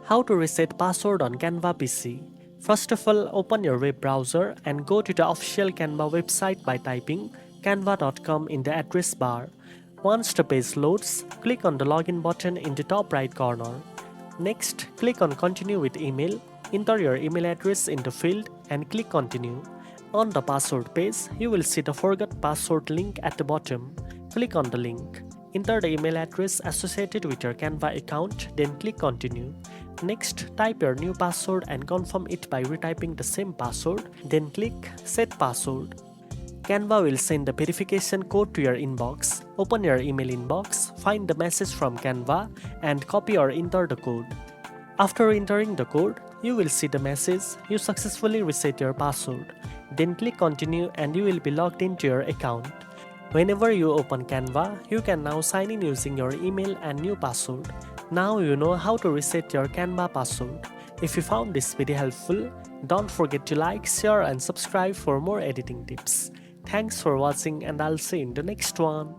How to reset password on Canva PC. First of all, open your web browser and go to the official Canva website by typing canva.com in the address bar. Once the page loads, click on the login button in the top right corner. Next, click on continue with email. Enter your email address in the field and click continue. On the password page, you will see the forgot password link at the bottom. Click on the link. Enter the email address associated with your Canva account, then click continue. Next, type your new password and confirm it by retyping the same password, then click set password. Canva will send the verification code to your inbox. Open your email inbox, find the message from Canva and copy or enter the code. After entering the code, you will see the message, you successfully reset your password. Then click continue and you will be logged into your account. Whenever you open Canva, you can now sign in using your email and new password. Now you know how to reset your Canva password. If you found this video helpful, don't forget to like, share and subscribe for more editing tips. Thanks for watching and I'll see you in the next one.